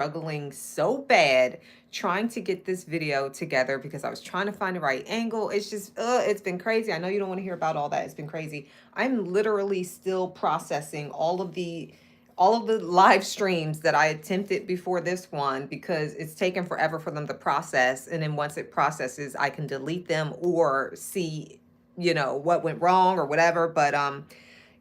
struggling so bad trying to get this video together because I was trying to find the right angle. It's just, it's been crazy. I know you don't want to hear about all that. It's been crazy. I'm literally still processing all of the live streams that I attempted before this one because it's taken forever for them to process. And then once it processes, I can delete them or see, what went wrong or whatever. But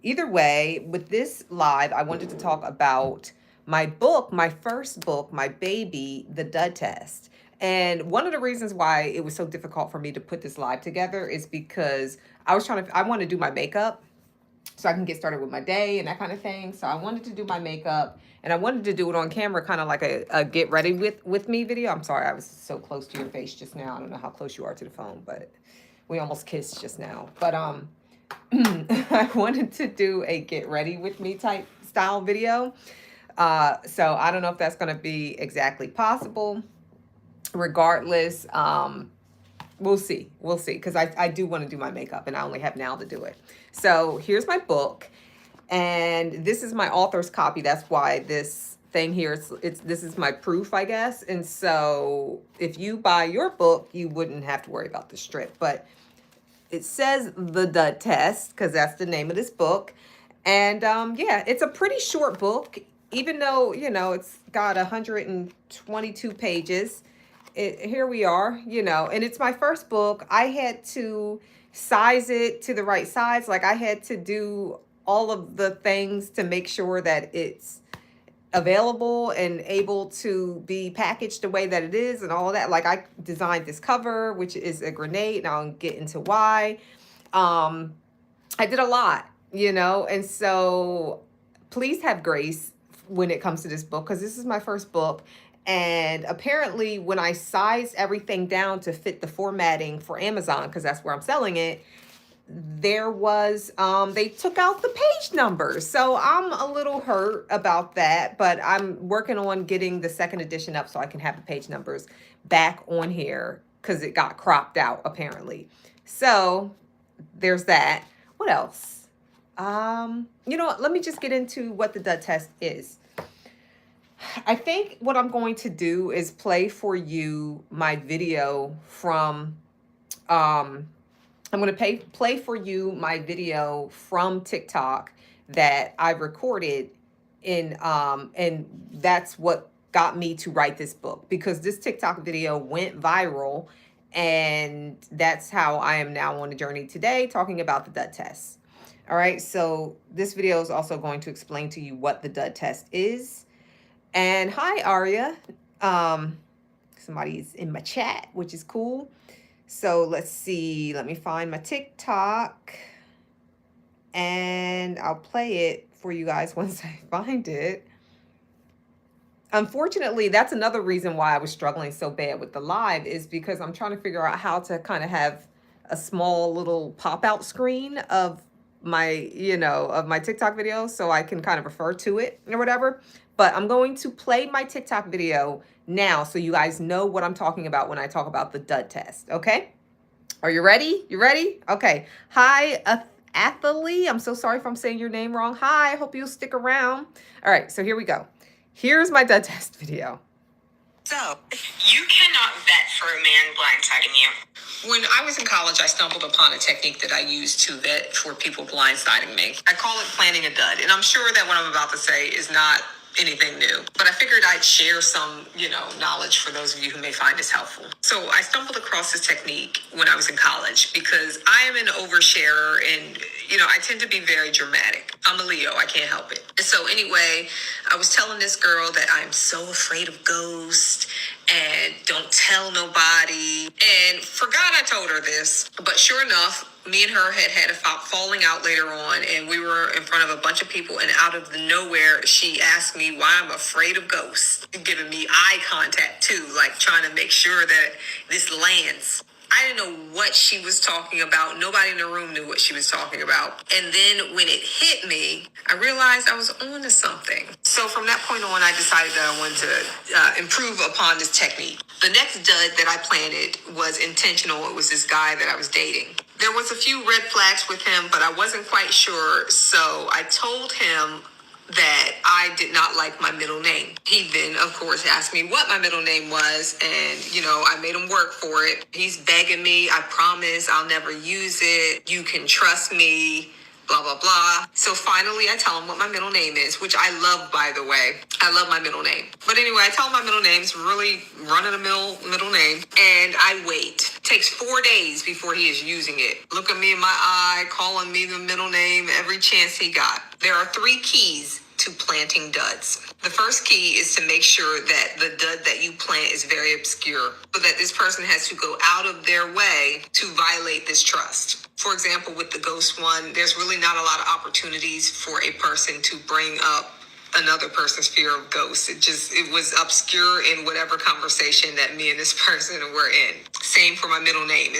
either way, with this live, I wanted to talk about my book, my first book, my baby, The Dud Test. And one of the reasons why it was so difficult for me to put this live together is because I want to do my makeup so I can get started with my day and that kind of thing. So I wanted to do my makeup and I wanted to do it on camera, kind of like a get ready with me video. I'm sorry, I was so close to your face just now. I don't know how close you are to the phone, but we almost kissed just now. But I wanted to do a get ready with me type style video. So I don't know if that's going to be exactly possible. Regardless, we'll see. We'll see. Because I do want to do my makeup and I only have now to do it. So here's my book. And this is my author's copy. That's why this thing here, this is my proof, I guess. And so if you buy your book, you wouldn't have to worry about the strip. But it says The Dud Test because that's the name of this book. And yeah, it's a pretty short book, even though, it's got 122 pages. Here we are, and it's my first book. I had to size it to the right size. Like I had to do all of the things to make sure that it's available and able to be packaged the way that it is and all of that. Like I designed this cover, which is a grenade, and I'll get into why. I did a lot, and so please have grace when it comes to this book because this is my first book. And apparently when I sized everything down to fit the formatting for Amazon, because that's where I'm selling it, there was they took out the page numbers. So I'm a little hurt about that, but I'm working on getting the second edition up so I can have the page numbers back on here because it got cropped out apparently. So there's that. What else? You know what? Let me just get into what the Dud Test is. I think what I'm going to do is play for you my video from I'm going to play for you my video from TikTok that I recorded and that's what got me to write this book because this TikTok video went viral and that's how I am now on a journey today talking about the Dud Test. All right, so this video is also going to explain to you what the Dud Test is. And hi, Aria. Somebody's in my chat, which is cool. So let's see. Let me find my TikTok. And I'll play it for you guys once I find it. Unfortunately, that's another reason why I was struggling so bad with the live is because I'm trying to figure out how to kind of have a small little pop-out screen of my, of my TikTok video so I can kind of refer to it or whatever. But I'm going to play my TikTok video now so you guys know what I'm talking about when I talk about the Dud Test, okay? Are you ready? You ready? Okay. Hi, Athalie. I'm so sorry if I'm saying your name wrong. Hi, I hope you'll stick around. All right, so here we go. Here's my Dud Test video. So, you cannot vet for a man blindsiding you. When I was in college, I stumbled upon a technique that I used to vet for people blindsiding me. I call it planning a dud, and I'm sure that what I'm about to say is not anything new, but I figured I'd share some, knowledge for those of you who may find this helpful. So I stumbled across this technique when I was in college because I am an oversharer and, I tend to be very dramatic. I'm a Leo. I can't help it. And so anyway, I was telling this girl that I'm so afraid of ghosts and don't tell nobody, and forgot I told her this, but sure enough, me and her had a falling out later on, and we were in front of a bunch of people, and out of the nowhere, she asked me why I'm afraid of ghosts, giving me eye contact too, like trying to make sure that this lands. I didn't know what she was talking about. Nobody in the room knew what she was talking about. And then when it hit me, I realized I was on to something. So from that point on, I decided that I wanted to improve upon this technique. The next dud that I planted was intentional. It was this guy that I was dating. There was a few red flags with him, but I wasn't quite sure. So I told him that I did not like my middle name. He then, of course, asked me what my middle name was, and I made him work for it. He's begging me, I promise I'll never use it. You can trust me. Blah blah blah. So finally, I tell him what my middle name is, which I love, by the way. I love my middle name. But anyway, I tell him my middle name's really run of the mill middle name, and I wait. It takes 4 days before he is using it. Look at me in my eye, calling me the middle name every chance he got. There are 3 keys to planting duds. The first key is to make sure that the dud that you plant is very obscure, so that this person has to go out of their way to violate this trust. For example, with the ghost one, there's really not a lot of opportunities for a person to bring up another person's fear of ghosts. It was obscure in whatever conversation that me and this person were in. Same for my middle name.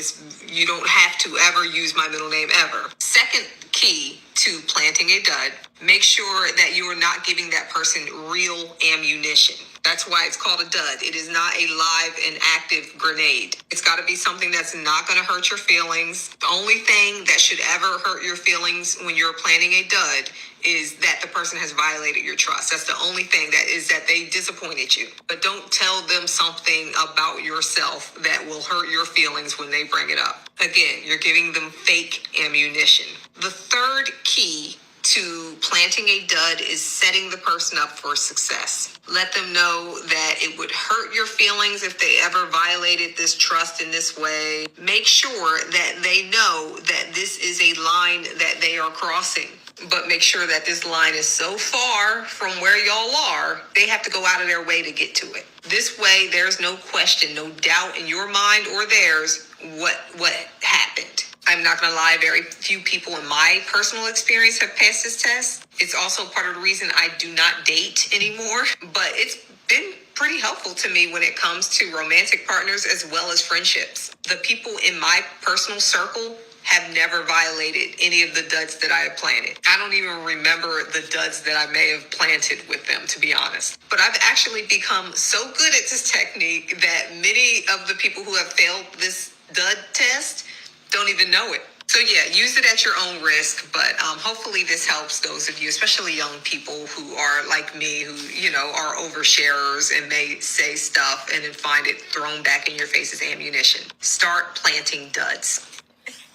You don't have to ever use my middle name ever. Second key to planting a dud, make sure that you are not giving that person real ammunition. That's why it's called a dud. It is not a live and active grenade. It's got to be something that's not going to hurt your feelings. The only thing that should ever hurt your feelings when you're planting a dud is that the person has violated your trust. That's the only thing that they disappointed you. But don't tell them something about yourself that will hurt your feelings when they bring it up. Again, you're giving them fake ammunition. The third key to planting a dud is setting the person up for success. Let them know that it would hurt your feelings if they ever violated this trust in this way. Make sure that they know that this is a line that they are crossing. But make sure that this line is so far from where y'all are, they have to go out of their way to get to it. This way, there's no question, no doubt in your mind or theirs what happened. I'm not going to lie, very few people in my personal experience have passed this test. It's also part of the reason I do not date anymore, but it's been pretty helpful to me when it comes to romantic partners as well as friendships. The people in my personal circle have never violated any of the duds that I have planted. I don't even remember the duds that I may have planted with them, to be honest. But I've actually become so good at this technique that many of the people who have failed this dud test don't even know it. So yeah, use it at your own risk, but hopefully this helps those of you, especially young people who are like me, who, are oversharers and may say stuff and then find it thrown back in your face as ammunition. Start planting duds.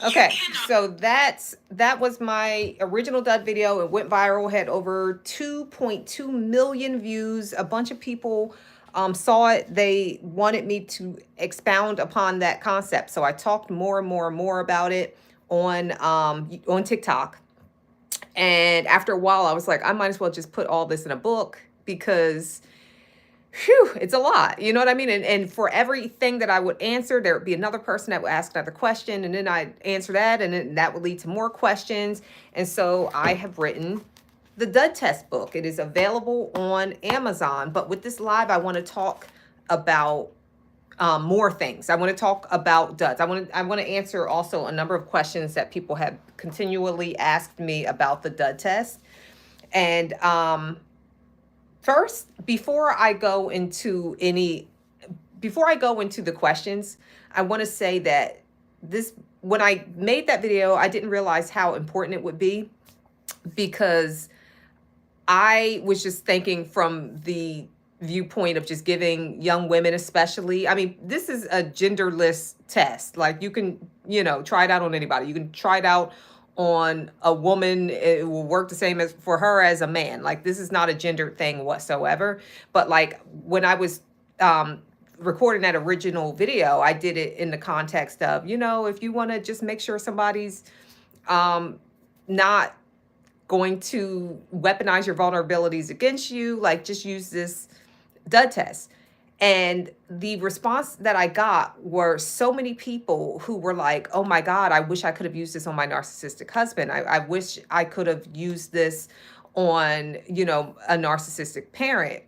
Okay, so that was my original dud video. It went viral, had over 2.2 million views. A bunch of people saw it. They wanted me to expound upon that concept. So I talked more and more and more about it on TikTok. And after a while, I was like, I might as well just put all this in a book because it's a lot. You know what I mean? And for everything that I would answer, there would be another person that would ask another question, and then I'd answer that, and then that would lead to more questions. And so I have written the Dud Test book. It is available on Amazon. But with this live, I want to talk about more things. I want to talk about duds. I want to answer also a number of questions that people have continually asked me about the Dud Test. And first, before I go into the questions, I want to say that when I made that video, I didn't realize how important it would be, because I was just thinking from the viewpoint of just giving young women, especially, I mean, this is a genderless test. Like, you can, try it out on anybody. You can try it out on a woman. It will work the same as for her as a man. Like, this is not a gender thing whatsoever. But like, when I was recording that original video, I did it in the context of, if you want to just make sure somebody's not going to weaponize your vulnerabilities against you, like, just use this Dud test. And the response that I got were so many people who were like, oh my God, I wish I could have used this on my narcissistic husband. I wish I could have used this on, a narcissistic parent.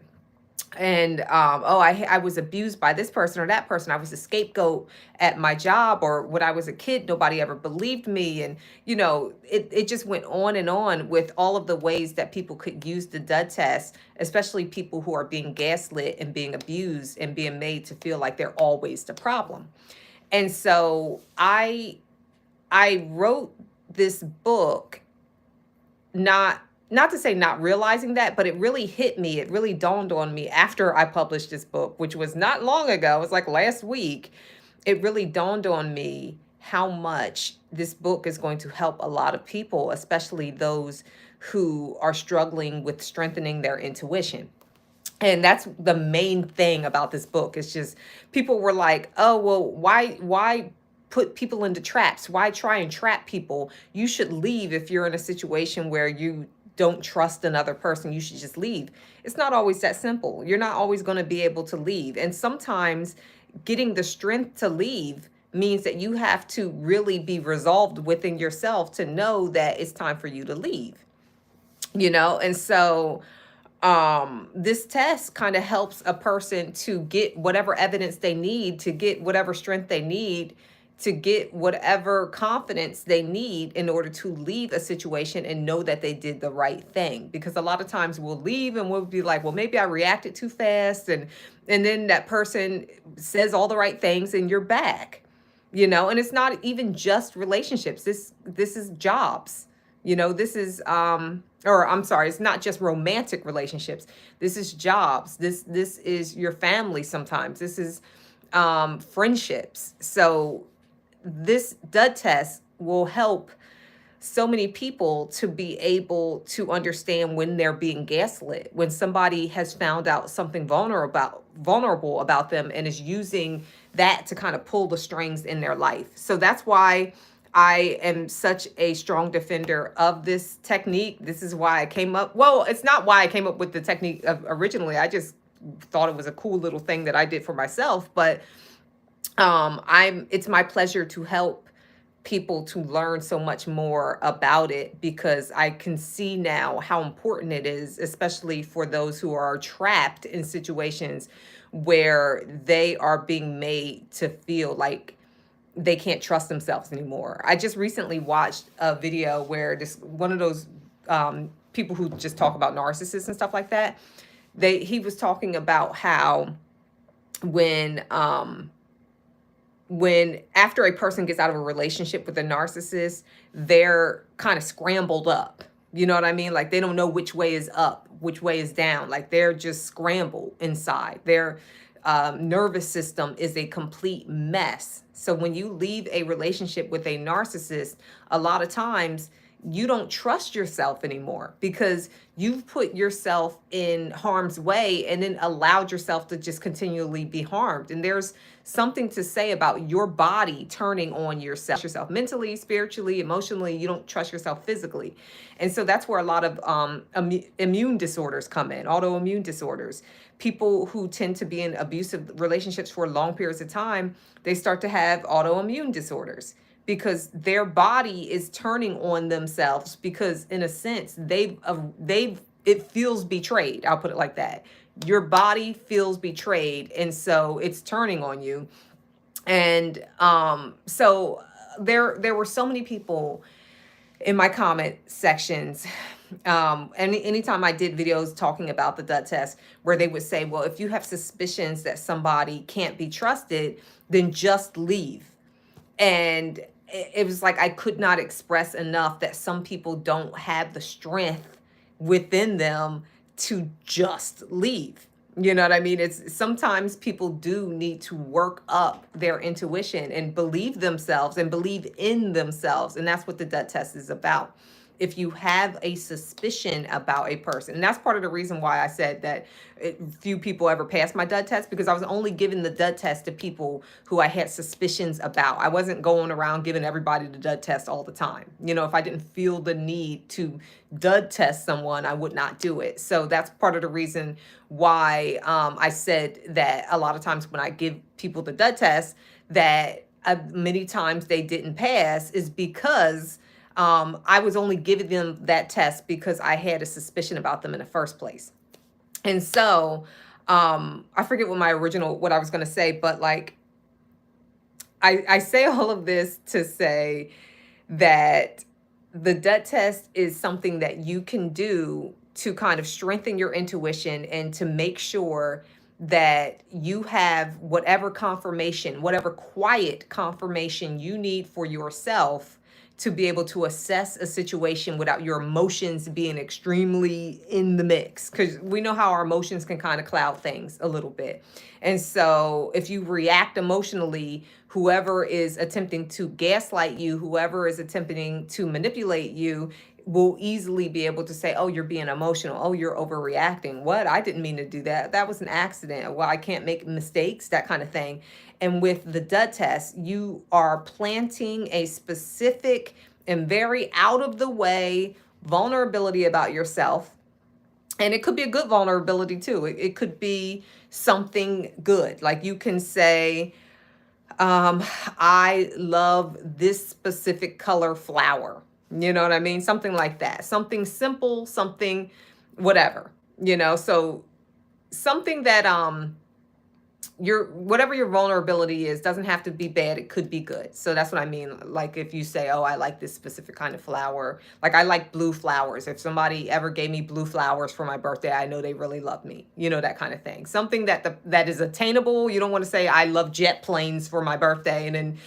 And I was abused by this person or that person. I was a scapegoat at my job, or when I was a kid, nobody ever believed me. And it just went on and on with all of the ways that people could use the Dud test, especially people who are being gaslit and being abused and being made to feel like they're always the problem. And so I wrote this book not not to say not realizing that, but it really hit me. It really dawned on me after I published this book, which was not long ago. It was like last week. It really dawned on me how much this book is going to help a lot of people, especially those who are struggling with strengthening their intuition. And that's the main thing about this book. It's just people were like, "Oh, well, why put people into traps? Why try and trap people? You should leave if you're in a situation where you don't trust another person. You should just leave." It's not always that simple. You're not always going to be able to leave. And sometimes getting the strength to leave means that you have to really be resolved within yourself to know that it's time for you to leave. And so this test kind of helps a person to get whatever evidence they need, to get whatever strength they need, to get whatever confidence they need in order to leave a situation and know that they did the right thing. Because a lot of times we'll leave and we'll be like, well, maybe I reacted too fast, and then that person says all the right things and you're back. And it's not even just relationships. This is jobs. This is or I'm sorry, it's not just romantic relationships. This is jobs. This is your family sometimes. This is friendships. So this dud test will help so many people to be able to understand when they're being gaslit, when somebody has found out something vulnerable about them and is using that to kind of pull the strings in their life. So that's why I am such a strong defender of this technique. This is why I came up. Well, it's not why I came up with the technique originally. I just thought it was a cool little thing that I did for myself. But it's my pleasure to help people to learn so much more about it, because I can see now how important it is, especially for those who are trapped in situations where they are being made to feel like they can't trust themselves anymore. I just recently watched a video where this one of those people who just talk about narcissists and stuff like that. He was talking about how when after a person gets out of a relationship with a narcissist, they're kind of scrambled up. You know what I mean? Like they don't know which way is up, which way is down. Like they're just scrambled inside. Their nervous system is a complete mess. So when you leave a relationship with a narcissist, a lot of times you don't trust yourself anymore because you've put yourself in harm's way and then allowed yourself to just continually be harmed. And there's something to say about your body turning on yourself mentally, spiritually, emotionally. You don't trust yourself physically. And so that's where a lot of immune disorders come in, autoimmune disorders. People who tend to be in abusive relationships for long periods of time, they start to have autoimmune disorders because their body is turning on themselves, because in a sense it feels betrayed. I'll put it like that. Your body feels betrayed, and so it's turning on you. And so there were so many people in my comment sections, anytime I did videos talking about the Dud test, where they would say, well, if you have suspicions that somebody can't be trusted, then just leave. And it was like I could not express enough that some people don't have the strength within them to just leave. You know what I mean? It's sometimes people do need to work up their intuition and believe themselves and believe in themselves. And that's what the Dud test is about. If you have a suspicion about a person, and that's part of the reason why I said that few people ever passed my Dud test, because I was only giving the Dud test to people who I had suspicions about. I wasn't going around giving everybody the Dud test all the time. If I didn't feel the need to Dud test someone, I would not do it. So that's part of the reason why I said that a lot of times when I give people the Dud test, that many times they didn't pass is because I was only giving them that test because I had a suspicion about them in the first place. And so I forget what I was going to say, but like, I say all of this to say that the Dud test is something that you can do to kind of strengthen your intuition and to make sure that you have whatever confirmation, whatever quiet confirmation you need for yourself to be able to assess a situation without your emotions being extremely in the mix, because we know how our emotions can kind of cloud things a little bit. And so if you react emotionally, whoever is attempting to gaslight you, whoever is attempting to manipulate you, will easily be able to say, oh, you're being emotional. Oh, you're overreacting. What? I didn't mean to do that. That was an accident. Well, I can't make mistakes, that kind of thing. And with the Dud test, you are planting a specific and very out of the way vulnerability about yourself. And it could be a good vulnerability too. It could be something good. Like you can say, I love this specific color flower. You know what I mean? Something like that. Something simple, something whatever, so something that your whatever your vulnerability is doesn't have to be bad. It could be good. So that's what I mean. Like if you say, oh, I like this specific kind of flower, like I like blue flowers. If somebody ever gave me blue flowers for my birthday, I know they really love me, that kind of thing. Something that is attainable. You don't want to say I love jet planes for my birthday and then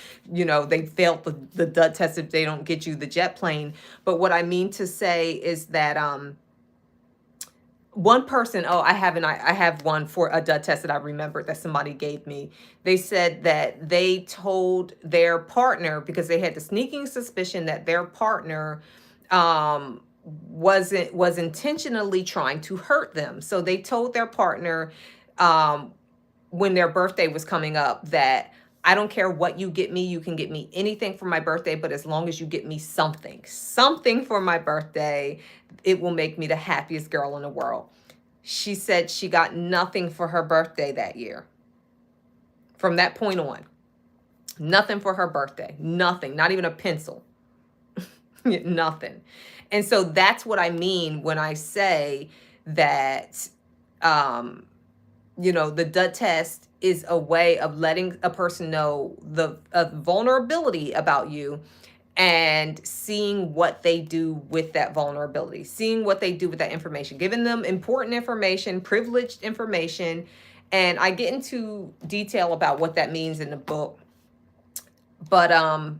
they failed the Dud test if they don't get you the jet plane. But what I mean to say is that one person, I have one for a Dud test that I remembered that somebody gave me. They said that they told their partner, because they had the sneaking suspicion that their partner was intentionally trying to hurt them. So they told their partner when their birthday was coming up that, I don't care what you get me. You can get me anything for my birthday, but as long as you get me something for my birthday, it will make me the happiest girl in the world. She said she got nothing for her birthday that year. From that point on, nothing for her birthday. Nothing, not even a pencil. Nothing. And so that's what I mean when I say that, the Dud test is a way of letting a person know the vulnerability about you and seeing what they do with that vulnerability, seeing what they do with that information, giving them important information, privileged information. And I get into detail about what that means in the book. But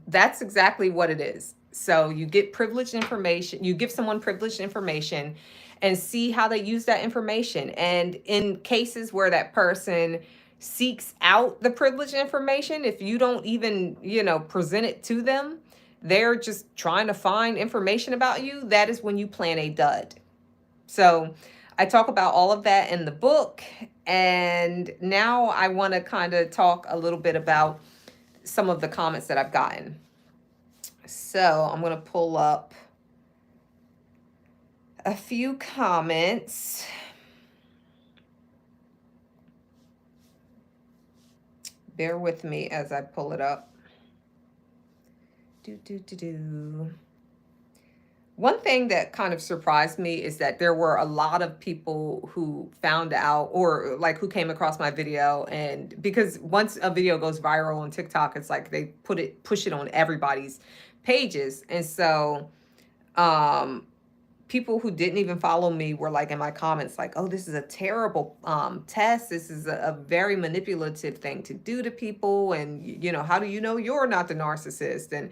that's exactly what it is. So you get privileged information, you give someone privileged information and see how they use that information. And in cases where that person seeks out the privileged information, if you don't even, present it to them, they're just trying to find information about you, that is when you plan a dud. So I talk about all of that in the book. And now I want to kind of talk a little bit about some of the comments that I've gotten. So I'm going to pull up a few comments. Bear with me as I pull it up. One thing that kind of surprised me is that there were a lot of people who found out, or like who came across my video, and because once a video goes viral on TikTok, it's like they push it on everybody's pages. And so people who didn't even follow me were like in my comments like, oh, this is a terrible test. This is a very manipulative thing to do to people. And, how do you know you're not the narcissist? And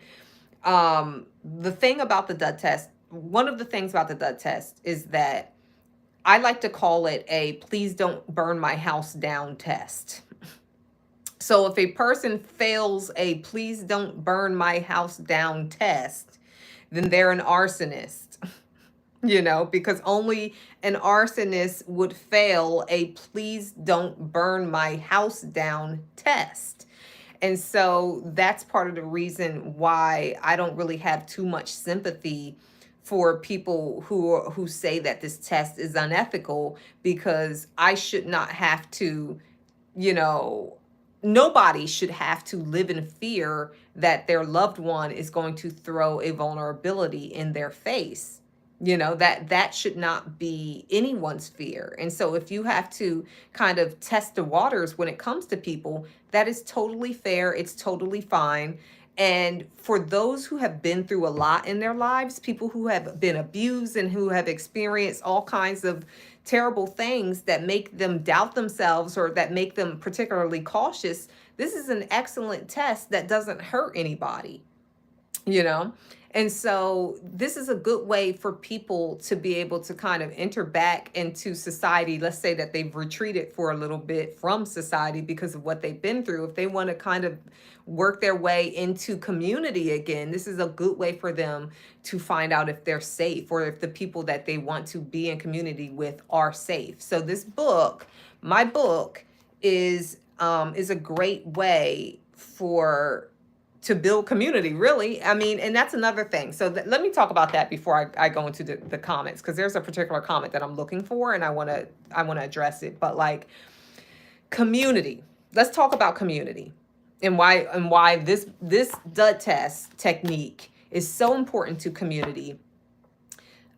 the thing about the Dud test, one of the things about the Dud test is that I like to call it a please don't burn my house down test. So if a person fails a please don't burn my house down test, then they're an arsonist. Because only an arsonist would fail a please don't burn my house down test. And so that's part of the reason why I don't really have too much sympathy for people who say that this test is unethical, because I should not have to, nobody should have to live in fear that their loved one is going to throw a vulnerability in their face. That should not be anyone's fear. And so if you have to kind of test the waters when it comes to people, that is totally fair. It's totally fine. And for those who have been through a lot in their lives, people who have been abused and who have experienced all kinds of terrible things that make them doubt themselves or that make them particularly cautious, this is an excellent test that doesn't hurt anybody. you know? And so this is a good way for people to be able to kind of enter back into society. Let's say that they've retreated for a little bit from society because of what they've been through. If they want to kind of work their way into community again, this is a good way for them to find out if they're safe or if the people that they want to be in community with are safe. So this book, my book, is a great way for to build community, really. I mean, and that's another thing. So let me talk about that before I go into the comments, because there's a particular comment that I'm looking for and I want to address it. But like, community, let's talk about community and why this Dud test technique is so important to community.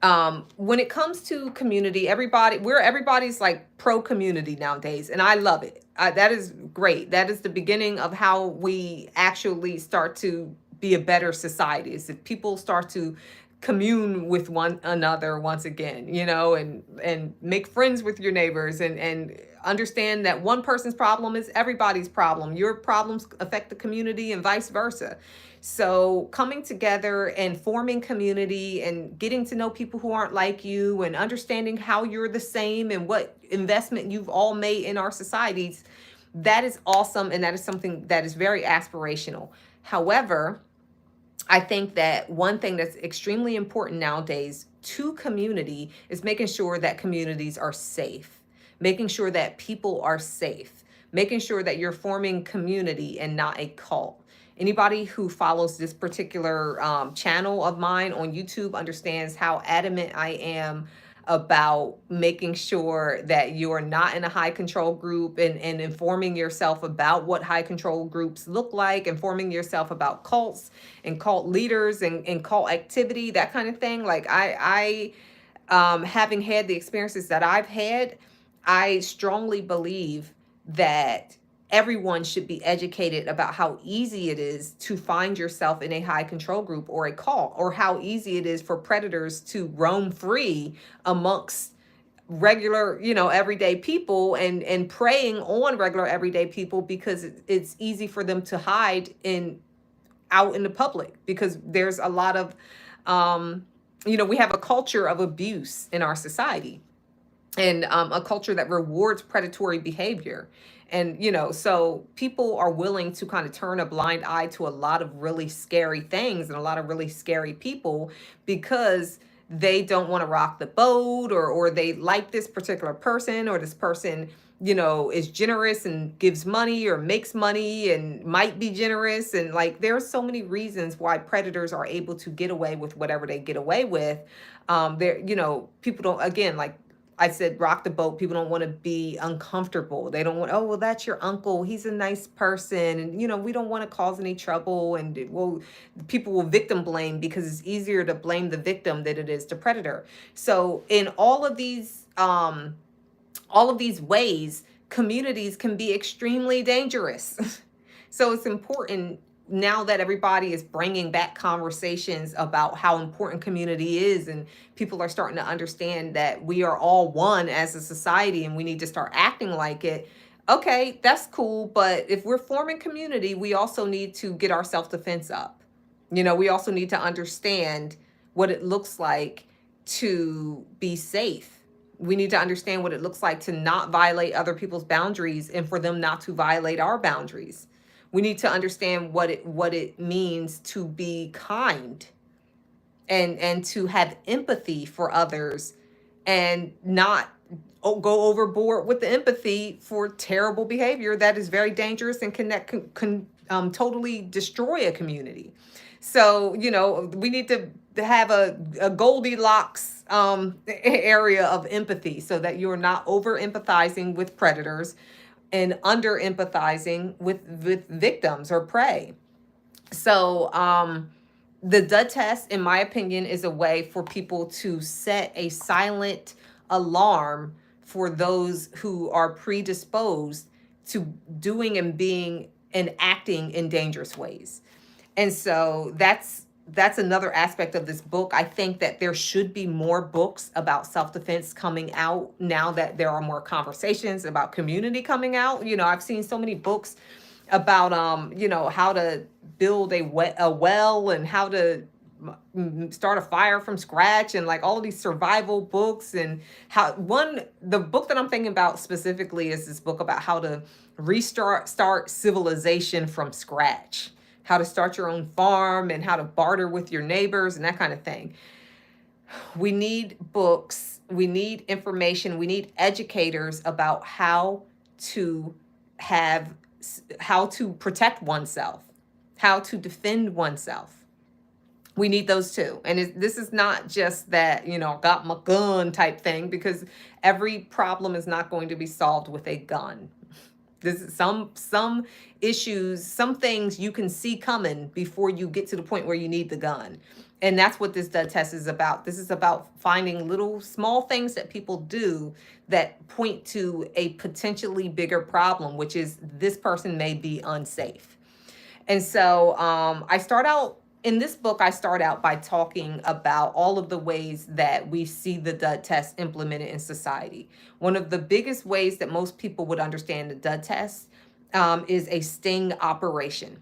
When it comes to community, everybody's like pro community nowadays, and I love it. That is great. That is the beginning of how we actually start to be a better society, is if people start to commune with one another once again, and make friends with your neighbors, and understand that one person's problem is everybody's problem. Your problems affect the community and vice versa. So coming together and forming community and getting to know people who aren't like you and understanding how you're the same and what investment you've all made in our societies, that is awesome. And that is something that is very aspirational. However, I think that one thing that's extremely important nowadays to community is making sure that communities are safe, making sure that people are safe, making sure that you're forming community and not a cult. Anybody who follows this particular channel of mine on YouTube understands how adamant I am about making sure that you are not in a high control group, and informing yourself about what high control groups look like, informing yourself about cults and cult leaders and cult activity, that kind of thing. Like having had the experiences that I've had, I strongly believe that everyone should be educated about how easy it is to find yourself in a high control group or a cult, or how easy it is for predators to roam free amongst regular, everyday people, and preying on regular everyday people, because it's easy for them to hide out in the public, because there's a lot of we have a culture of abuse in our society, and a culture that rewards predatory behavior. And, so people are willing to kind of turn a blind eye to a lot of really scary things and a lot of really scary people, because they don't want to rock the boat, or they like this particular person, or this person, is generous and gives money or makes money and might be generous. And like, there are so many reasons why predators are able to get away with whatever they get away with. People don't, again, like I said, rock the boat. People don't want to be uncomfortable. They don't want, oh, well, that's your uncle, he's a nice person. And, we don't want to cause any trouble. And people will victim blame, because it's easier to blame the victim than it is the predator. So in all of these ways, communities can be extremely dangerous. So it's important, now that everybody is bringing back conversations about how important community is, and people are starting to understand that we are all one as a society and we need to start acting like it. Okay, that's cool. But if we're forming community, we also need to get our self-defense up. We also need to understand what it looks like to be safe. We need to understand what it looks like to not violate other people's boundaries, and for them not to violate our boundaries. We need to understand what it means to be kind, and to have empathy for others, and not go overboard with the empathy for terrible behavior that is very dangerous and can totally destroy a community. So, we need to have a Goldilocks area of empathy, so that you're not over empathizing with predators and under empathizing with victims or prey. So the Dud test, in my opinion, is a way for people to set a silent alarm for those who are predisposed to doing and being and acting in dangerous ways. And so that's another aspect of this book. I think that there should be more books about self-defense coming out, now that there are more conversations about community coming out. I've seen so many books about how to build a well, and how to start a fire from scratch, and like all of these survival books. And how one the book that I'm thinking about specifically is this book about how to start civilization from scratch, how to start your own farm, and how to barter with your neighbors and that kind of thing. We need books, we need information, we need educators about to have how to protect oneself, how to defend oneself. We need those too. And this is not just that, got my gun type thing, because every problem is not going to be solved with a gun. This is some issues, some things you can see coming before you get to the point where you need the gun. And that's what this Dud test is about. This is about finding little small things that people do that point to a potentially bigger problem, which is this person may be unsafe. And so I start out in this book, I start out by talking about all of the ways that we see the Dud test implemented in society. One of the biggest ways that most people would understand the Dud test is a sting operation.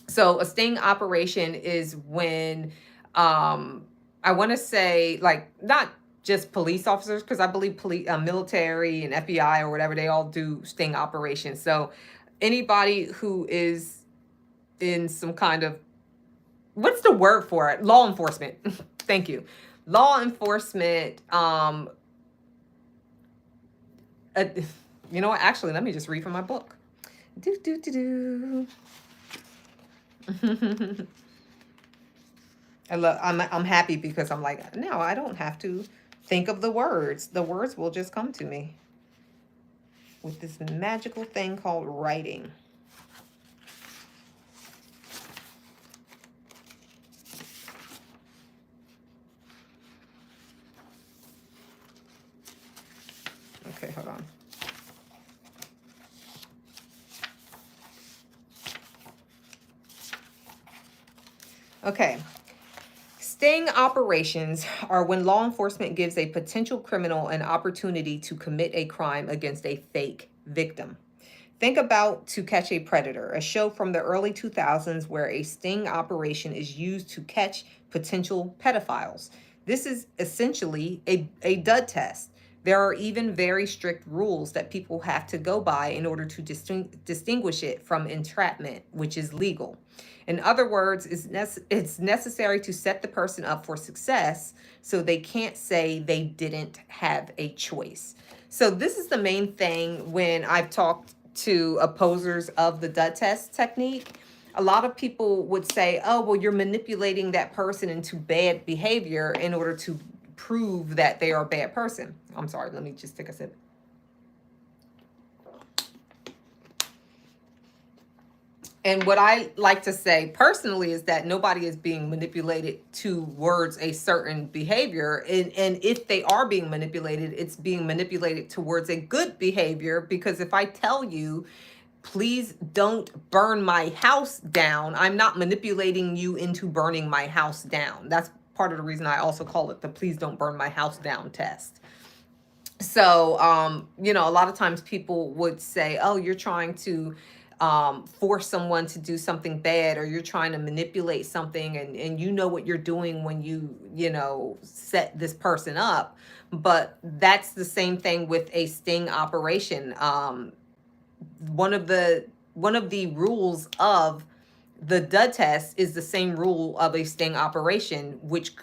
So a sting operation is when I want to say, like, not just police officers, because I believe military and FBI or whatever, they all do sting operations. So anybody who is in some kind of, what's the word for it? Law enforcement. Thank you. Law enforcement. You know what? Actually, let me just read from my book. Do do do do. I'm happy because I'm like, no, I don't have to think of the words. The words will just come to me with this magical thing called writing. Okay, hold on. Okay. Sting operations are when law enforcement gives a potential criminal an opportunity to commit a crime against a fake victim. Think about To Catch a Predator, a show from the early 2000s where a sting operation is used to catch potential pedophiles. This is essentially a dud test. There are even very strict rules that people have to go by in order to distinguish it from entrapment, which is legal. In other words, it's necessary to set the person up for success so they can't say they didn't have a choice. So this is the main thing when I've talked to opposers of the Dud test technique. A lot of people would say, oh, well, you're manipulating that person into bad behavior in order to prove that they are a bad person. I'm sorry, let me just take a sip. And what I like to say personally is that nobody is being manipulated towards a certain behavior. And if they are being manipulated, it's being manipulated towards a good behavior. Because if I tell you, please don't burn my house down, I'm not manipulating you into burning my house down. That's part of the reason I also call it the please don't burn my house down test. So, a lot of times people would say, oh, you're trying to force someone to do something bad, or you're trying to manipulate something, and you know what you're doing when you set this person up. But that's the same thing with a sting operation. One of the rules of the Dud test is the same rule of a sting operation, which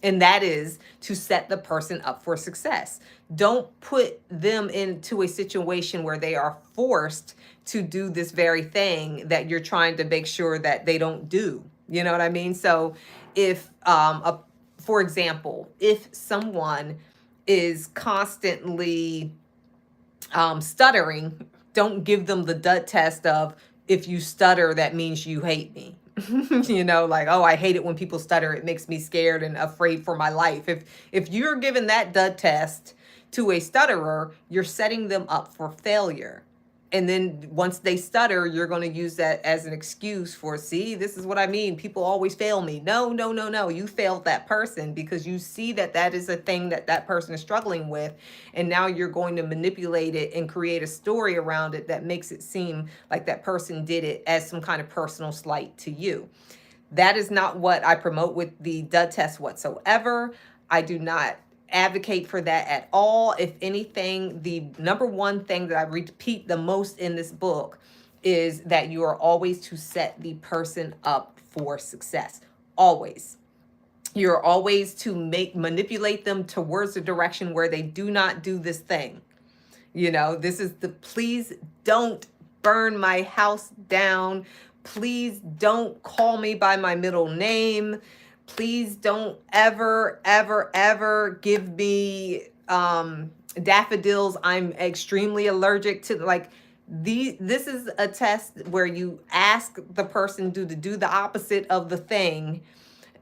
and that is to set the person up for success. Don't put them into a situation where they are forced to do this very thing that you're trying to make sure that they don't do. You know what I mean? So if, for example, if someone is constantly stuttering, don't give them the Dud test of, if you stutter, that means you hate me. Like, oh, I hate it when people stutter. It makes me scared and afraid for my life. If you're giving that Dud test to a stutterer, you're setting them up for failure. And then once they stutter, you're going to use that as an excuse for, see, this is what I mean. People always fail me. No, no, no, no. You failed that person because you see that that is a thing that that person is struggling with. And now you're going to manipulate it and create a story around it that makes it seem like that person did it as some kind of personal slight to you. That is not what I promote with the Dud test whatsoever. I do not advocate for that at all. If anything, the number one thing that I repeat the most in this book is that you are always to set the person up for success. Always. You're always to manipulate them towards the direction where they do not do this thing. You know, this is the please don't burn my house down. Please don't call me by my middle name. Please don't ever, ever, ever give me daffodils. I'm extremely allergic to, like, this is a test where you ask the person to do the opposite of the thing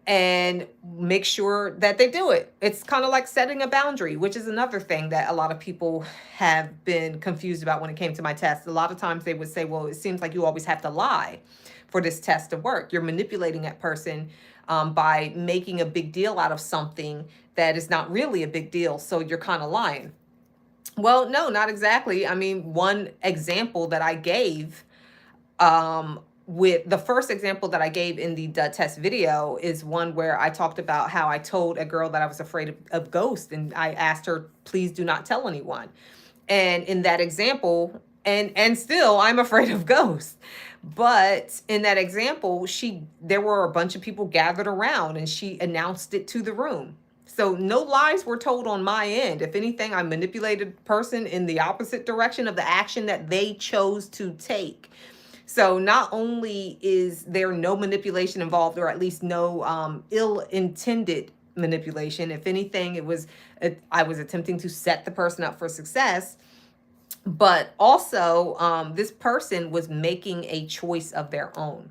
and make sure that they do it. It's kind of like setting a boundary, which is another thing that a lot of people have been confused about when it came to my test. A lot of times they would say, well, it seems like you always have to lie for this test to work. You're manipulating that person by making a big deal out of something that is not really a big deal. So you're kind of lying. Well, no, not exactly. I mean, one example that I gave with the first example that I gave in the Dud test video is one where I talked about how I told a girl that I was afraid of ghosts, and I asked her, please do not tell anyone. And in that example, and still I'm afraid of ghosts. But in that example, there were a bunch of people gathered around and she announced it to the room. So no lies were told on my end. If anything, I manipulated the person in the opposite direction of the action that they chose to take. So not only is there no manipulation involved, or at least no ill-intended manipulation. If anything, I was attempting to set the person up for success. But also, this person was making a choice of their own.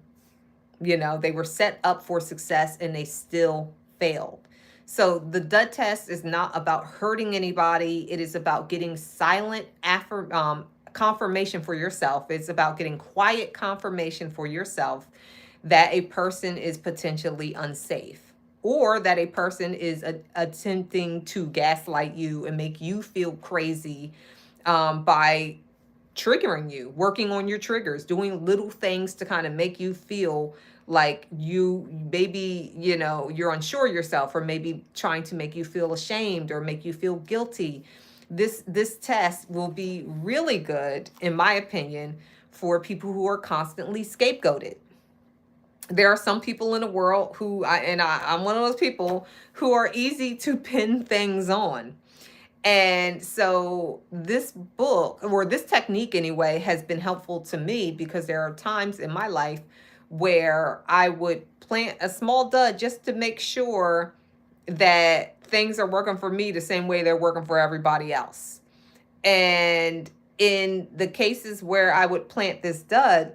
You know, they were set up for success and they still failed. So the Dud test is not about hurting anybody. It is about getting silent confirmation for yourself. It's about getting quiet confirmation for yourself that a person is potentially unsafe, or that a person is attempting to gaslight you and make you feel crazy by triggering you, working on your triggers, doing little things to kind of make you feel like you maybe, you know, you're unsure of yourself, or maybe trying to make you feel ashamed or make you feel guilty. This test will be really good, in my opinion, for people who are constantly scapegoated. There are some people in the world who I'm one of those people who are easy to pin things on. And so this book, or this technique anyway, has been helpful to me because there are times in my life where I would plant a small dud just to make sure that things are working for me the same way they're working for everybody else. And in the cases where I would plant this dud,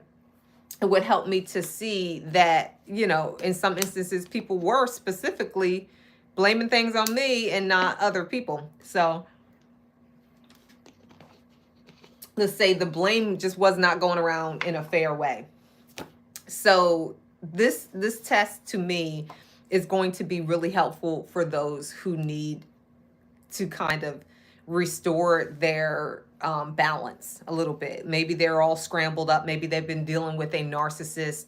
it would help me to see that, you know, in some instances, people were specifically blaming things on me and not other people. So let's say the blame just was not going around in a fair way. So this test to me is going to be really helpful for those who need to kind of restore their balance a little bit. Maybe they're all scrambled up. Maybe they've been dealing with a narcissist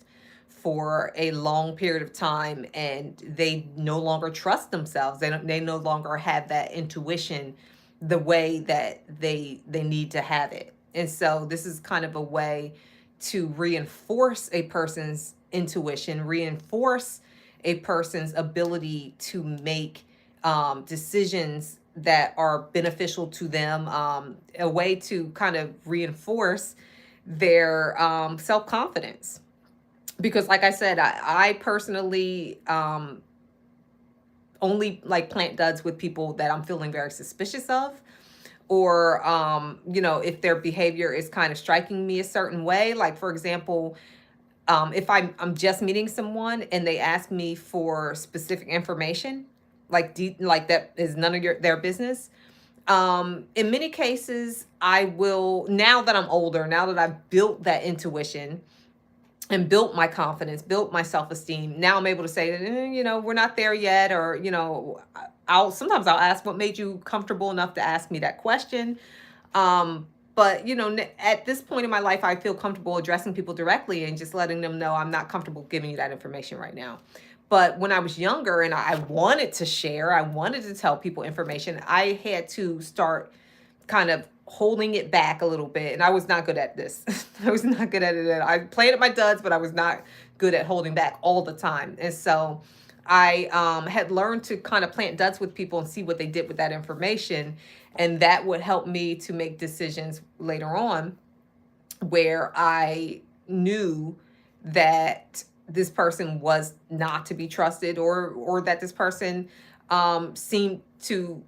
for a long period of time and they no longer trust themselves. They no longer have that intuition the way that they need to have it. And so this is kind of a way to reinforce a person's intuition, reinforce a person's ability to make decisions that are beneficial to them, a way to kind of reinforce their self-confidence. Because like I said, I personally only like plant duds with people that I'm feeling very suspicious of, or you know, if their behavior is kind of striking me a certain way. Like, for example, if I'm just meeting someone and they ask me for specific information, like that is none of their business, In many cases, I will, now that I'm older, now that I've built that intuition and built my confidence, built my self-esteem, now I'm able to say that, we're not there yet. Or, sometimes I'll ask, what made you comfortable enough to ask me that question? But at this point in my life, I feel comfortable addressing people directly and just letting them know I'm not comfortable giving you that information right now. But when I was younger and I wanted to share, I wanted to tell people information, I had to start kind of holding it back a little bit. And I was not good at this. I was not good at it. I played at my duds, but I was not good at holding back all the time. And so I had learned to kind of plant duds with people and see what they did with that information. And that would help me to make decisions later on where I knew that this person was not to be trusted, or that this person seemed to,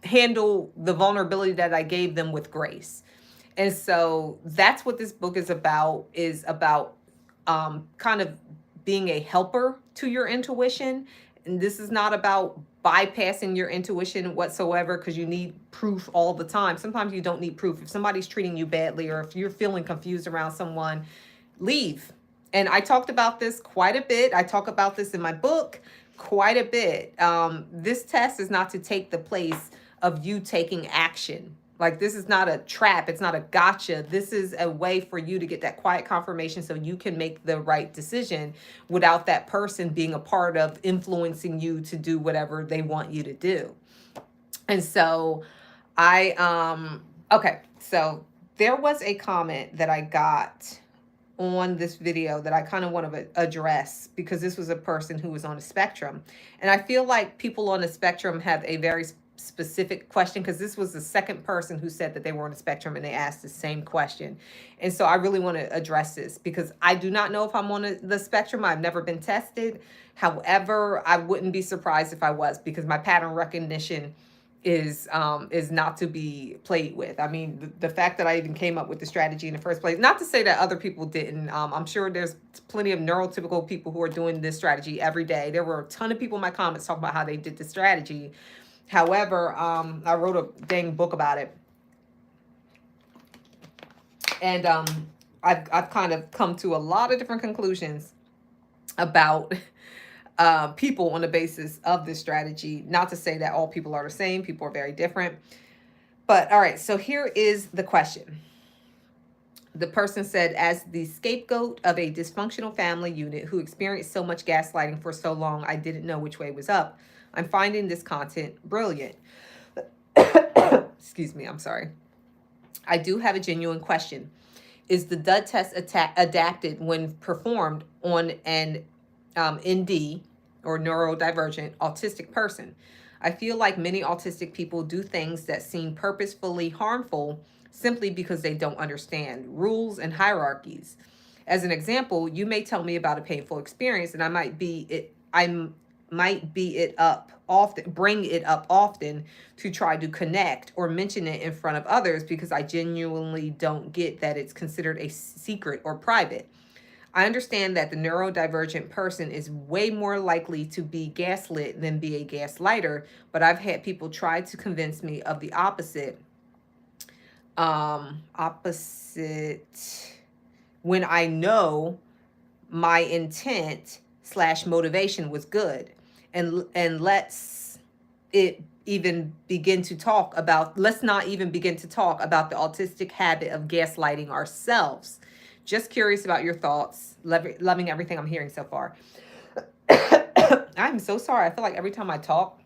handle the vulnerability that I gave them with grace. And so that's what this book is about kind of being a helper to your intuition. And this is not about bypassing your intuition whatsoever, because you need proof all the time. Sometimes you don't need proof. If somebody's treating you badly, or if you're feeling confused around someone, leave. And I talked about this quite a bit. I talk about this in my book quite a bit. This test is not to take the place of you taking action. Like, this is not a trap. It's not a gotcha. This is a way for you to get that quiet confirmation so you can make the right decision without that person being a part of influencing you to do whatever they want you to do. And so okay, so there was a comment that I got on this video that I kind of want to address, because this was a person who was on a spectrum. And I feel like people on the spectrum have a very specific question, because this was the second person who said that they were on the spectrum and they asked the same question. And so I really want to address this, because I do not know if I'm on the spectrum. I've never been tested. However, I wouldn't be surprised if I was, because my pattern recognition is not to be played with. I mean, the fact that I even came up with the strategy in the first place, not to say that other people didn't. I'm sure there's plenty of neurotypical people who are doing this strategy every day. There were a ton of people in my comments talking about how they did the strategy. However, I wrote a dang book about it. And I've kind of come to a lot of different conclusions about people on the basis of this strategy. Not to say that all people are the same. People are very different. But all right, so here is the question. The person said, as the scapegoat of a dysfunctional family unit who experienced so much gaslighting for so long, I didn't know which way was up. I'm finding this content brilliant. Excuse me, I'm sorry. I do have a genuine question. Is the Dud test adapted when performed on an ND, or neurodivergent autistic person? I feel like many autistic people do things that seem purposefully harmful simply because they don't understand rules and hierarchies. As an example, you may tell me about a painful experience, and I might be it up often, bring it up often to try to connect or mention it in front of others, because I genuinely don't get that it's considered a secret or private. I understand that the neurodivergent person is way more likely to be gaslit than be a gaslighter, but I've had people try to convince me of the opposite. When I know my intent / motivation was good. And let's not even begin to talk about the autistic habit of gaslighting ourselves. Just curious about your thoughts. Loving everything I'm hearing so far. I'm so sorry. I feel like every time I talk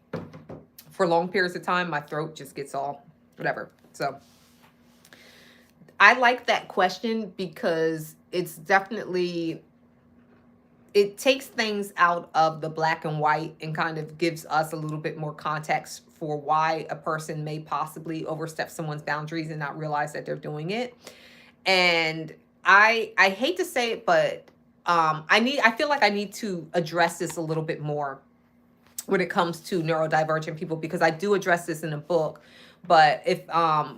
for long periods of time, my throat just gets all whatever. So I like that question, because it's definitely, it takes things out of the black and white and kind of gives us a little bit more context for why a person may possibly overstep someone's boundaries and not realize that they're doing it. And I hate to say it, but I feel like I need to address this a little bit more when it comes to neurodivergent people, because I do address this in the book. But if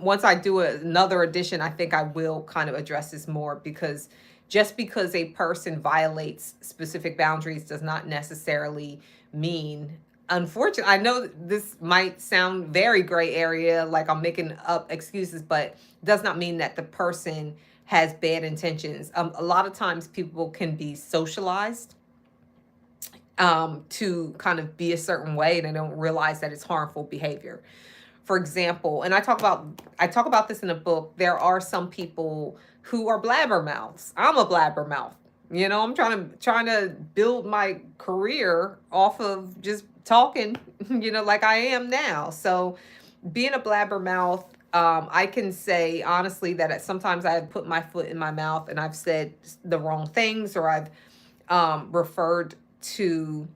once I do another edition, I think I will kind of address this more, because just because a person violates specific boundaries does not necessarily mean unfortunately, I know this might sound very gray area, like I'm making up excuses, but does not mean that the person has bad intentions. A lot of times people can be socialized to kind of be a certain way, and they don't realize that it's harmful behavior. For example, and I talk about this in a book. There are some people who are blabbermouths. I'm a blabbermouth. I'm trying to build my career off of just talking, like I am now. So being a blabbermouth, I can say honestly that sometimes I've put my foot in my mouth and I've said the wrong things, or I've referred to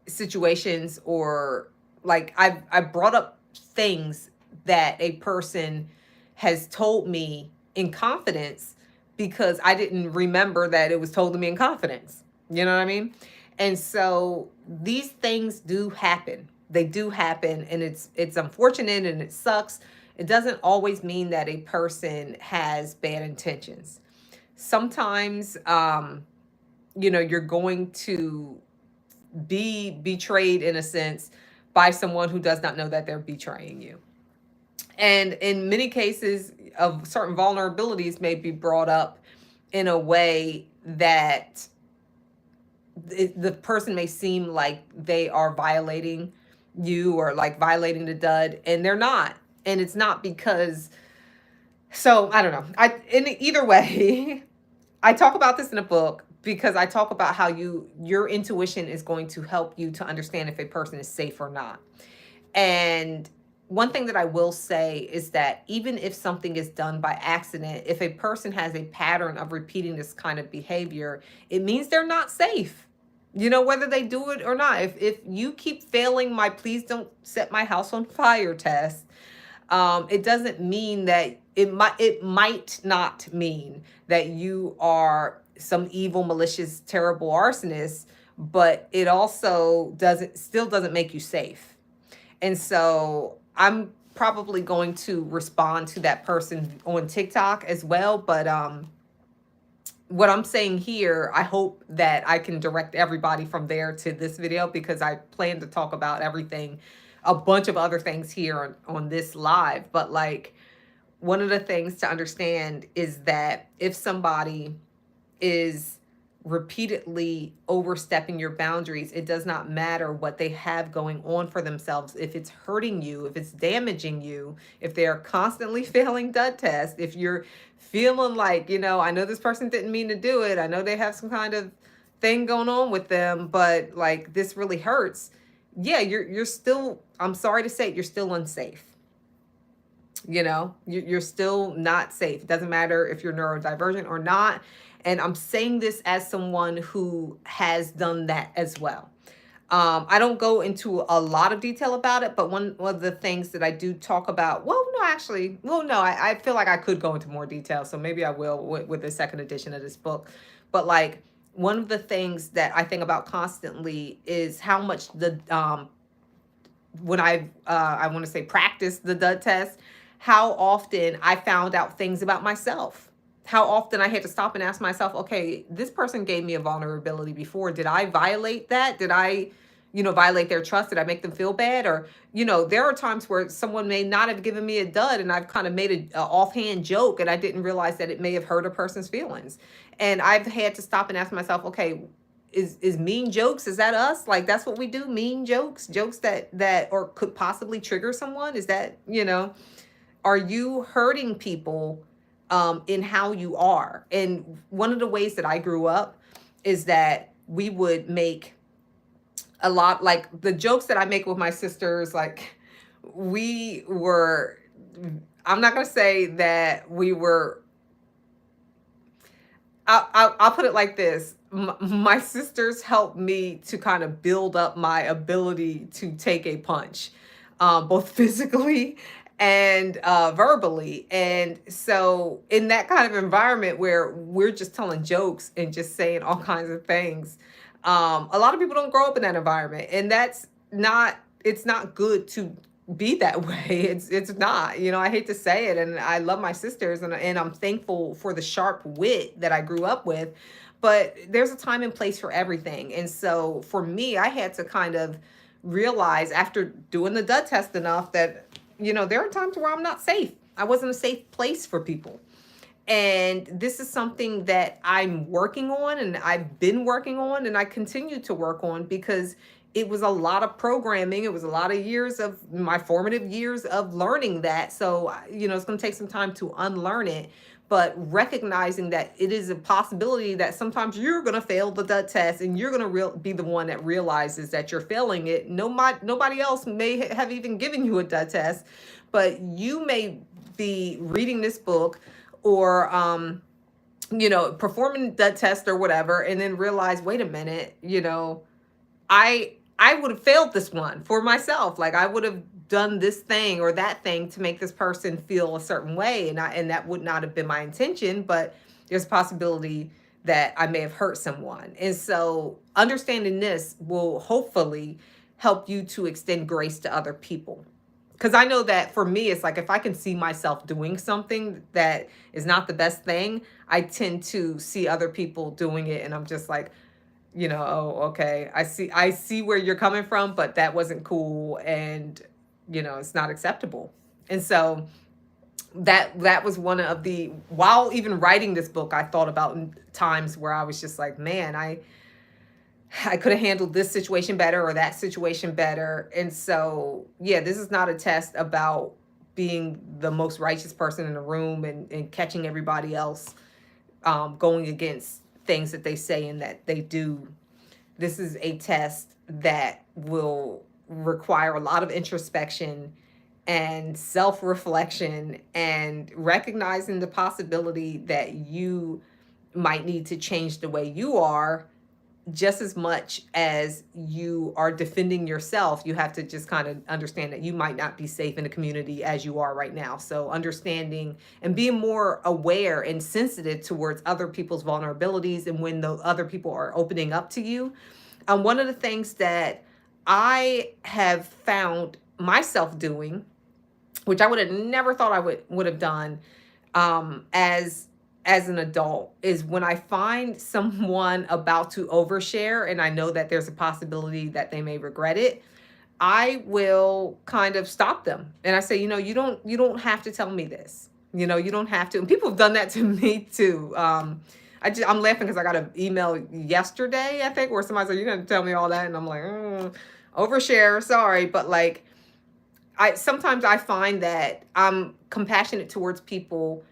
situations, or like I've brought up things that a person has told me in confidence because I didn't remember that it was told to me in confidence. You know what I mean? And so these things do happen. They do happen, and it's unfortunate and it sucks. It doesn't always mean that a person has bad intentions. Sometimes you're going to be betrayed in a sense by someone who does not know that they're betraying you. And in many cases of certain vulnerabilities may be brought up in a way that the person may seem like they are violating you, or like violating the dud, and they're not. And it's not because, so I don't know. In either way, I talk about this in a book because I talk about how your intuition is going to help you to understand if a person is safe or not. And one thing that I will say is that even if something is done by accident, if a person has a pattern of repeating this kind of behavior, it means they're not safe. Whether they do it or not. If you keep failing my please don't set my house on fire test, it doesn't mean that it might not mean that you are some evil, malicious, terrible arsonist, but it also doesn't make you safe. And so I'm probably going to respond to that person on TikTok as well. But what I'm saying here, I hope that I can direct everybody from there to this video, because I plan to talk about everything, a bunch of other things here on this live. But like, one of the things to understand is that if somebody is repeatedly overstepping your boundaries, it does not matter what they have going on for themselves. If it's hurting you, if it's damaging you, if they are constantly failing Dud test, if you're feeling like, I know this person didn't mean to do it, I know they have some kind of thing going on with them, but like this really hurts. Yeah, you're still, I'm sorry to say, you're still unsafe. You're still not safe. It doesn't matter if you're neurodivergent or not. And I'm saying this as someone who has done that as well. I don't go into a lot of detail about it, but one of the things that I do talk about, I feel like I could go into more detail, so maybe I will with the second edition of this book. But like, one of the things that I think about constantly is how much when I want to say practice the Dud test, how often I found out things about myself. How often I had to stop and ask myself, okay, this person gave me a vulnerability before. Did I violate that? Did I, violate their trust? Did I make them feel bad? Or, there are times where someone may not have given me a dud and I've kind of made a offhand joke and I didn't realize that it may have hurt a person's feelings. And I've had to stop and ask myself, okay, is mean jokes, is that us? Like, that's what we do? Mean jokes that or could possibly trigger someone? Is that, are you hurting people in how you are? And one of the ways that I grew up is that we would make a lot, like the jokes that I make with my sisters, like we were, I'm not going to say that we were, I'll put it like this. My sisters helped me to kind of build up my ability to take a punch, both physically and verbally. And so in that kind of environment where we're just telling jokes and just saying all kinds of things, a lot of people don't grow up in that environment. And it's not good to be that way. It's not, I hate to say it. And I love my sisters, and I'm thankful for the sharp wit that I grew up with. but there's a time and place for everything. And so for me, I had to kind of realize after doing the Dud test enough that, there are times where I'm not safe. I wasn't a safe place for people. And this is something that I'm working on and I've been working on and I continue to work on because it was a lot of programming. It was a lot of years of my formative years of learning that. So, it's going to take some time to unlearn it, but recognizing that it is a possibility that sometimes you're going to fail the Dud test and you're going to be the one that realizes that you're failing it. Nobody else may have even given you a Dud test, but you may be reading this book or performing that test or whatever, and then realize, wait a minute, I would have failed this one for myself. Like I would have done this thing or that thing to make this person feel a certain way, and that would not have been my intention, but there's a possibility that I may have hurt someone. And so understanding this will hopefully help you to extend grace to other people. Because I know that for me, it's like if I can see myself doing something that is not the best thing, I tend to see other people doing it, and I'm just like, oh, okay, I see where you're coming from, but that wasn't cool, and it's not acceptable. And so that was one of the, while even writing this book, I thought about times where I was just like, man, I could have handled this situation better or that situation better. And so, yeah, this is not a test about being the most righteous person in the room and catching everybody else going against things that they say and that they do. This is a test that will require a lot of introspection and self-reflection and recognizing the possibility that you might need to change the way you are just as much as you are defending yourself. You have to just kind of understand that you might not be safe in the community as you are right now. So understanding and being more aware and sensitive towards other people's vulnerabilities and when the other people are opening up to you. One of the things that I have found myself doing, which I would have never thought I would have done as an adult, is when I find someone about to overshare and I know that there's a possibility that they may regret it, I will kind of stop them. And I say, you don't have to tell me this. You don't have to. And people have done that to me too. I'm laughing because I got an email yesterday, I think, where somebody said, you're going to tell me all that. And I'm like, overshare, sorry. But like, sometimes I find that I'm compassionate towards people,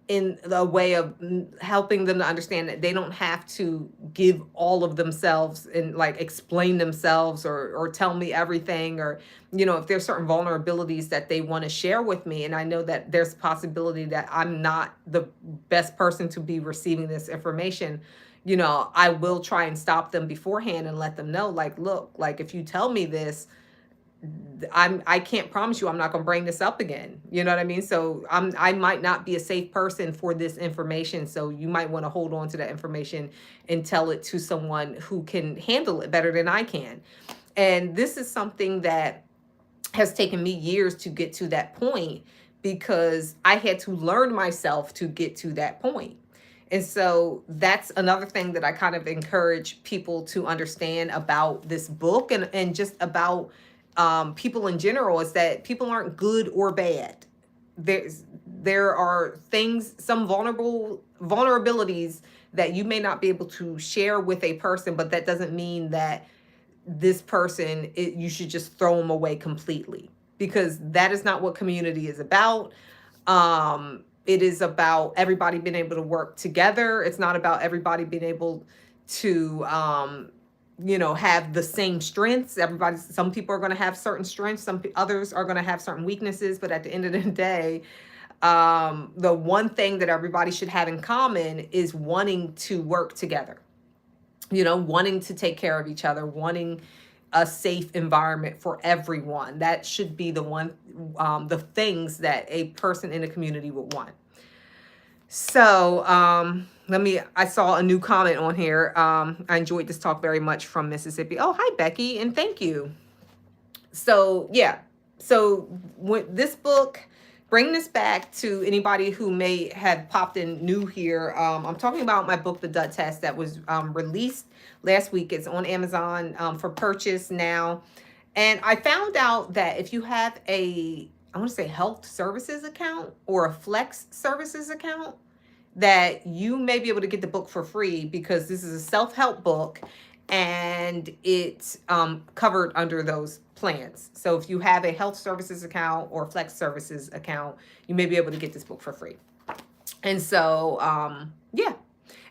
in the way of helping them to understand that they don't have to give all of themselves and like explain themselves or tell me everything, or if there's certain vulnerabilities that they want to share with me and I know that there's a possibility that I'm not the best person to be receiving this information, I will try and stop them beforehand and let them know, like, look, like if you tell me this, I can't promise you I'm not going to bring this up again. You know what I mean? So I might not be a safe person for this information. So you might want to hold on to that information and tell it to someone who can handle it better than I can. And this is something that has taken me years to get to that point because I had to learn myself to get to that point. And so that's another thing that I kind of encourage people to understand about this book and just about people in general, is that people aren't good or bad. There are things, some vulnerabilities that you may not be able to share with a person, but that doesn't mean that this person, you should just throw them away completely, because that is not what community is about. It is about everybody being able to work together. It's not about everybody being able to have the same strengths. Some people are going to have certain strengths, others are going to have certain weaknesses, but at the end of the day, the one thing that everybody should have in common is wanting to work together, wanting to take care of each other, wanting a safe environment for everyone. That should be the things that a person in a community would want. So I saw a new comment on here. I enjoyed this talk very much, from Mississippi. Oh, hi, Becky, and thank you. So, yeah. So this book bring this back to anybody who may have popped in new here. I'm talking about my book, The Dud Test, that was released last week. It's on Amazon for purchase now. And I found out that if you have I want to say health services account or a flex services account, that you may be able to get the book for free because this is a self-help book and it's covered under those plans. So if you have a health services account or flex services account, you may be able to get this book for free. And so, yeah.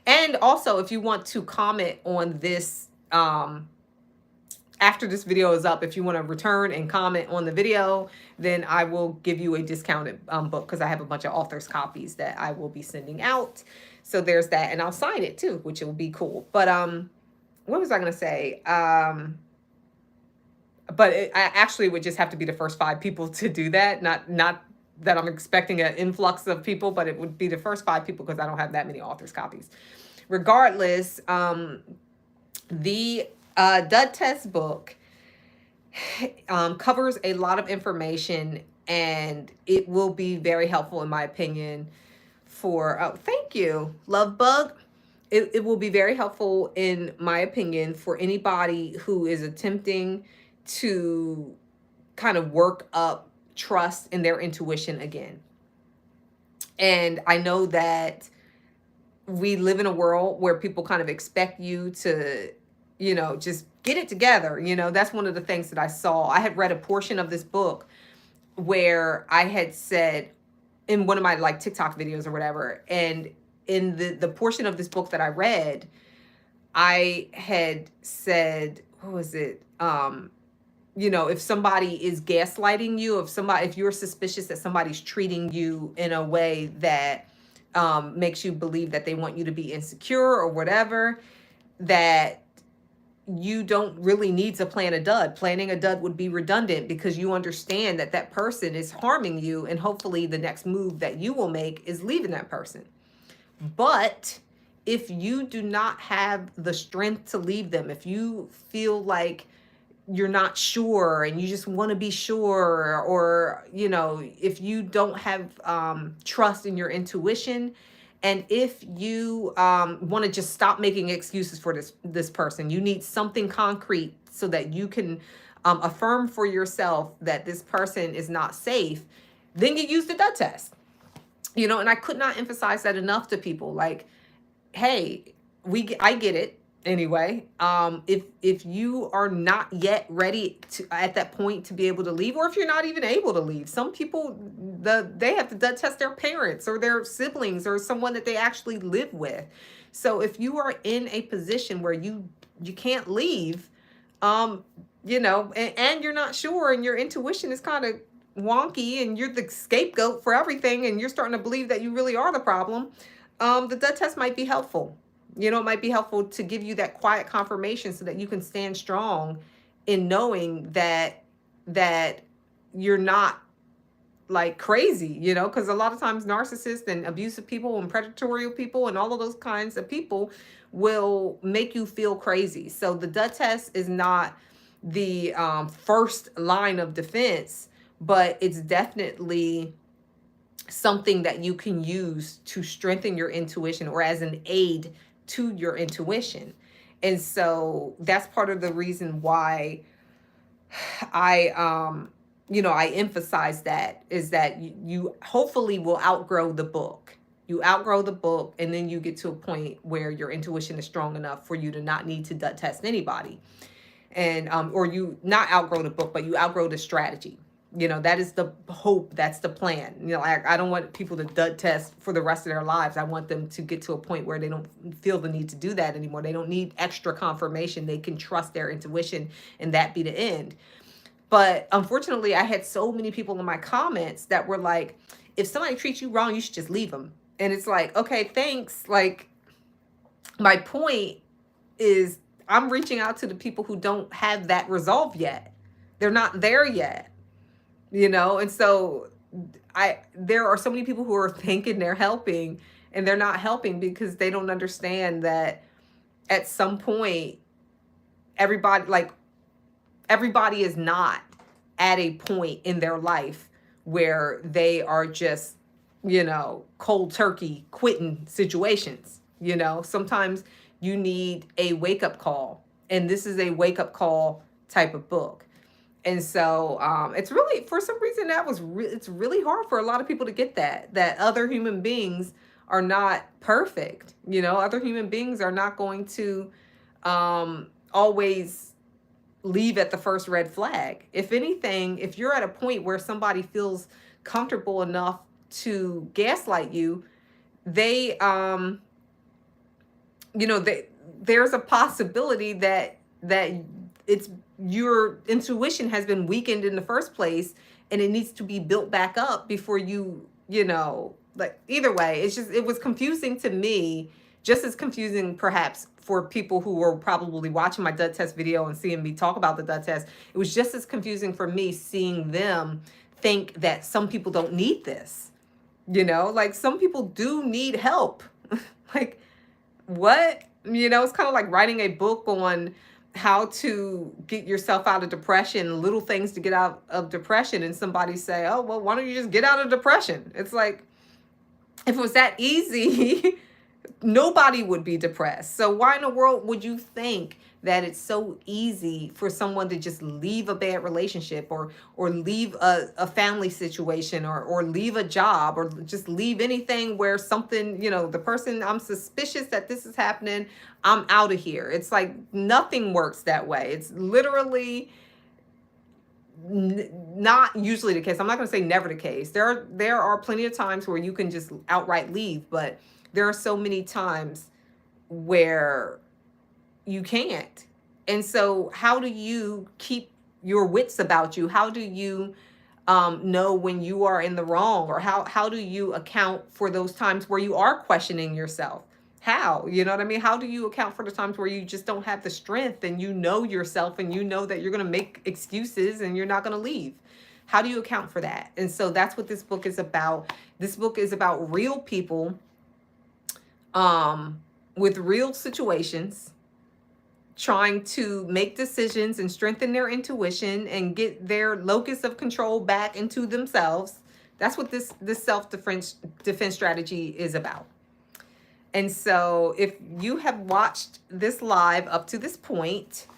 And also, if you want to comment on this, after this video is up, if you want to return and comment on the video, then I will give you a discounted book because I have a bunch of authors' copies that I will be sending out. So there's that, and I'll sign it too, which will be cool. But what was I going to say? But I actually would just have to be the first 5 people to do that. Not that I'm expecting an influx of people, but it would be the first 5 people because I don't have that many authors' copies. Regardless, the Dud Test book covers a lot of information, and it will be very helpful, in my opinion, for, oh, thank you, Love Bug. It will be very helpful, in my opinion, for anybody who is attempting to kind of work up trust in their intuition again. And I know that we live in a world where people kind of expect you to, just get it together. That's one of the things that I saw. I had read a portion of this book where I had said in one of my like TikTok videos or whatever, and in the portion of this book that I read, I had said, what was it? If somebody is gaslighting you, if you're suspicious that somebody's treating you in a way that makes you believe that they want you to be insecure or whatever, that you don't really need to plan a dud. Planning a dud would be redundant because you understand that that person is harming you, and hopefully the next move that you will make is leaving that person. But if you do not have the strength to leave them, if you feel like you're not sure and you just want to be sure, or if you don't have trust in your intuition, and if you want to just stop making excuses for this person, you need something concrete so that you can affirm for yourself that this person is not safe, then you use the Dud test. And I could not emphasize that enough to people. Like, hey, I get it. Anyway, if you are not yet ready to at that point to be able to leave, or if you're not even able to leave, some people they have to Dud test their parents or their siblings or someone that they actually live with. So if you are in a position where you can't leave, and you're not sure, and your intuition is kind of wonky, and you're the scapegoat for everything, and you're starting to believe that you really are the problem, the Dud test might be helpful. It might be helpful to give you that quiet confirmation so that you can stand strong in knowing that you're not like crazy, because a lot of times narcissists and abusive people and predatory people and all of those kinds of people will make you feel crazy. So the Dud test is not the first line of defense, but it's definitely something that you can use to strengthen your intuition, or as an aid to your intuition. And so that's part of the reason why I I emphasize that, is that you hopefully will outgrow the book. You outgrow the book, and then you get to a point where your intuition is strong enough for you to not need to Dud test anybody. And or you not outgrow the book, but you outgrow the strategy. That is the hope. That's the plan. I don't want people to Dud test for the rest of their lives. I want them to get to a point where they don't feel the need to do that anymore. They don't need extra confirmation. They can trust their intuition, and that be the end. But unfortunately, I had so many people in my comments that were like, if somebody treats you wrong, you should just leave them. And it's like, okay, thanks. Like, my point is, I'm reaching out to the people who don't have that resolve yet. They're not there yet. And so there are so many people who are thinking they're helping, and they're not helping because they don't understand that at some point, everybody is not at a point in their life where they are just, cold turkey quitting situations. Sometimes you need a wake up call. And this is a wake up call type of book. And so it's really, for some reason, it's really hard for a lot of people to get that other human beings are not perfect. Other human beings are not going to always leave at the first red flag. If anything, if you're at a point where somebody feels comfortable enough to gaslight you, they there's a possibility that it's your intuition has been weakened in the first place, and it needs to be built back up before like, either way, it was confusing to me, just as confusing perhaps for people who were probably watching my Dud Test video and seeing me talk about the Dud Test. It was just as confusing for me seeing them think that some people don't need this. Like, some people do need help. Like, what? It's kind of like writing a book on how to get yourself out of depression, little things to get out of depression, and somebody say, oh, well, why don't you just get out of depression? It's like, if it was that easy, nobody would be depressed. So why in the world would you think that it's so easy for someone to just leave a bad relationship, or leave a family situation, or leave a job, or just leave anything where something, the person, I'm suspicious that this is happening, I'm out of here. It's like nothing works that way. It's literally not usually the case. I'm not going to say never the case. There are plenty of times where you can just outright leave, but there are so many times where you can't. And so how do you keep your wits about you? How do you know when you are in the wrong? Or how do you account for those times where you are questioning yourself? How? You know what I mean? How do you account for the times where you just don't have the strength, and you know yourself, and you know that you're going to make excuses and you're not going to leave? How do you account for that? And so that's what this book is about. This book is about real people with real situations, trying to make decisions and strengthen their intuition and get their locus of control back into themselves. That's what this self-defense strategy is about. And so if you have watched this live up to this point,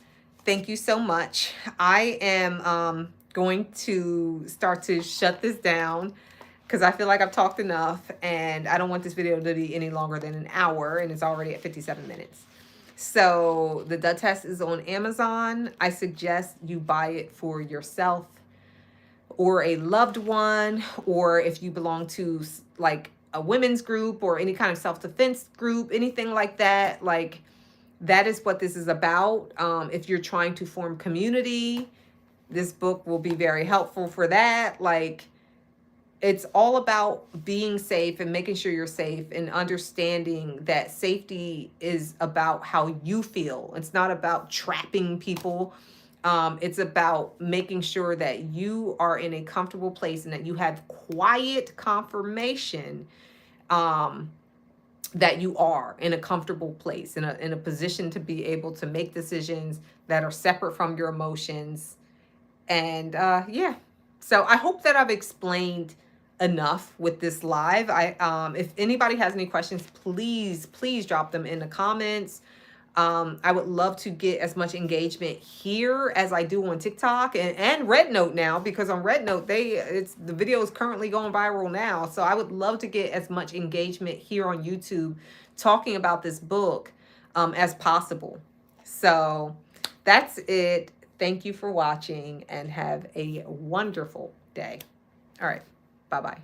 thank you so much. I am going to start to shut this down because I feel like I've talked enough, and I don't want this video to be any longer than an hour, and it's already at 57 minutes. So the Dud Test is on Amazon. I suggest you buy it for yourself or a loved one, or if you belong to like a women's group or any kind of self-defense group, anything like that. Like, that is what this is about. If you're trying to form community, this book will be very helpful for that. Like, it's all about being safe and making sure you're safe, and understanding that safety is about how you feel. It's not about trapping people. It's about making sure that you are in a comfortable place, and that you have quiet confirmation that you are in a comfortable place, in a position to be able to make decisions that are separate from your emotions. And yeah, so I hope that I've explained enough with this live. If anybody has any questions, please drop them in the comments. I would love to get as much engagement here as I do on TikTok and Red Note now, because on Red Note, the video is currently going viral now. So I would love to get as much engagement here on YouTube talking about this book as possible. So that's it. Thank you for watching, and have a wonderful day. All right. Bye-bye.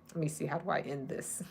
Let me see. How do I end this?